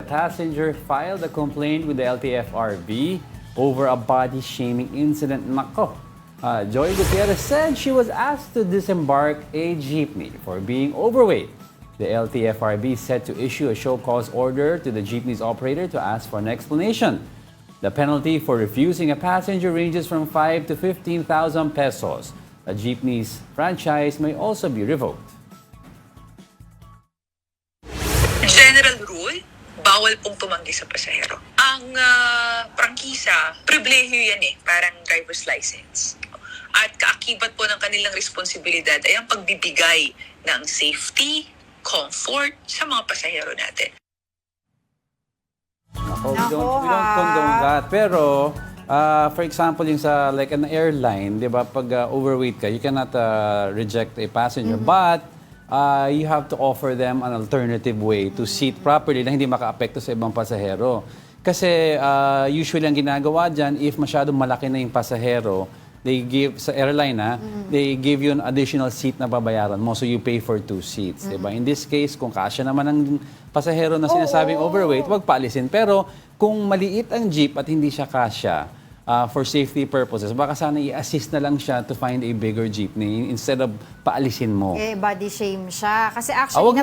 passenger filed a complaint with the LTFRB over a body-shaming incident. Nako. Joy Gutierrez said she was asked to disembark a jeepney for being overweight. The LTFRB said to issue a show cause order to the jeepney's operator to ask for an explanation. The penalty for refusing a passenger ranges from 5 to 15,000 pesos. A jeepney's franchise may also be revoked. General rule, bawal pong tumanggi sa pasahero. Ang prangkisa, pribilehyo yan parang driver's license. At kaakibat po ng kanilang responsibilidad ay ang pagbibigay ng safety, comfort sa mga pasahero natin. We don't condone that. Pero, for example, yung sa like an airline, di ba, pag overweight ka, you cannot reject a passenger. But, you have to offer them an alternative way to seat properly na hindi maka-apekto sa ibang pasahero. Kasi usually ang ginagawa dyan, if masyadong malaki na yung pasahero, they give, sa airline they give you an additional seat na babayaran mo. So you pay for 2 seats. Diba? In this case, kung kasya naman ang pasahero na sinasabing overweight, wag paalisin. Pero kung maliit ang jeep at hindi siya kasya, for safety purposes, baka sana i-assist na lang siya to find a bigger jeepney instead of paalisin mo. Body shame siya. Kasi actually, wag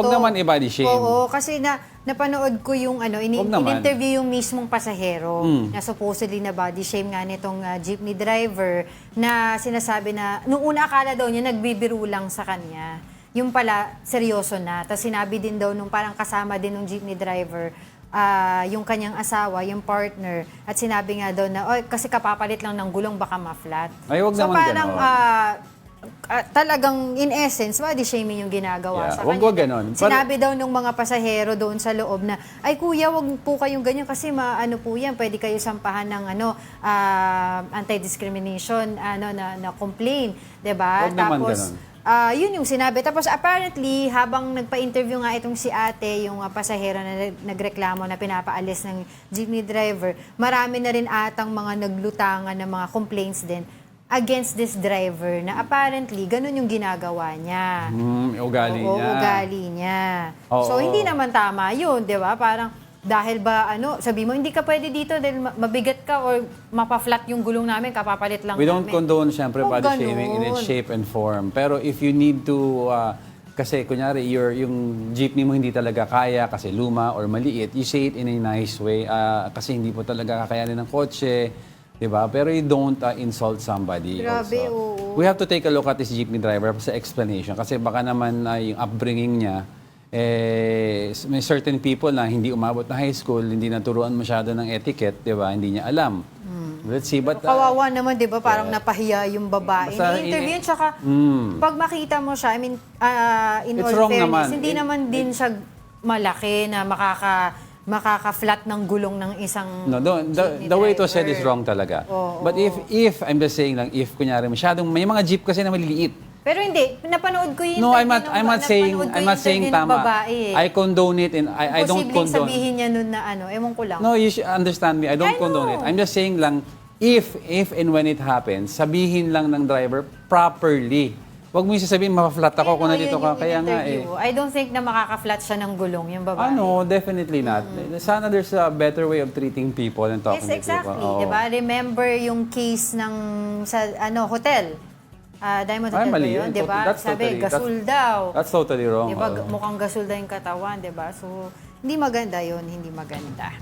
naman i-body shame. Oo, kasi napanood ko yung in-interview yung mismong pasahero na supposedly na body shame nga nitong jeepney driver na sinasabi na, nung una akala daw niya, nagbibiro lang sa kanya. Yung pala, seryoso na. Tapos sinabi din daw nung parang kasama din ng jeepney driver, yung kanyang asawa, yung partner, at sinabi nga daw na, kasi kapapalit lang ng gulong, baka ma-flat. Ay, wag so naman parang talagang in essence, body shaming yung ginagawa sa kanya. Wag ganon. Sinabi daw nung mga pasahero doon sa loob na, ay kuya, wag po kayong ganyan kasi ano po yan, pwede kayo sampahan ng anti-discrimination na complaint, 'di ba? Wag naman ganon. Yun yung sinabi. Tapos apparently, habang nagpa-interview nga itong si ate, yung pasahero na nagreklamo na pinapaalis ng jeepney driver, marami na rin atang mga naglutangan ng mga complaints din against this driver na apparently, ganun yung ginagawa niya. Ugali niya. Ugali niya. Oo. So, hindi naman tama yun, di ba? Parang, dahil ba, sabi mo, hindi ka pwede dito dahil mabigat ka or mapa-flat yung gulong namin, kapapalit lang We don't namin. condone, syempre, Huwag body shaming in its ganun. shape and form. Pero if you need to, kasi kunyari, yung jeepney mo hindi talaga kaya kasi luma or maliit, you say it in a nice way. Kasi hindi po talaga kakayanin ng kotse, di ba? Pero you don't insult somebody. Grabe, also. oo. We have to take a look at this jeepney driver sa explanation. Kasi baka naman yung upbringing niya, may certain people na hindi umabot na high school, hindi naturuan masyado ng etiquette, di ba? Hindi niya alam. Let's see, but... Kawawa naman, di ba? Parang napahiya yung babae. Basta Ni-interview yun, tsaka pag makita mo siya, I mean, in It's all wrong fairness, naman. hindi naman din siya malaki na makaka-flat ng gulong ng isang No, jeepney the way it was said driver. is wrong talaga. Oo. But if I'm just saying lang, if kunyari masyadong, may mga jeep kasi na maliliit. Pero hindi, napanood ko yung No, I'm interview not saying ng tama. babae. I condone it and I don't Posibleng condone. sabihin niya nun na ewan ko lang. No, you should understand me. I don't I condone it. know. I'm just saying lang, if and when it happens, sabihin lang ng driver properly. Huwag mo yung sasabihin, mapa-flat ako kung nandito ka. Kaya nga I don't think na makaka-flat siya ng gulong yung babae. Definitely not. Sana there's a better way of treating people and talking Yes, exactly. to people. Oo. Diba? Remember yung case ng sa hotel. Diamond Hotel ba mali yun? yun. Diba? That's Sabi, totally- gasul daw. That's totally wrong. Diba? Oo. Mukhang gasul daw yung katawan. Diba? So, hindi maganda yun. Hindi maganda.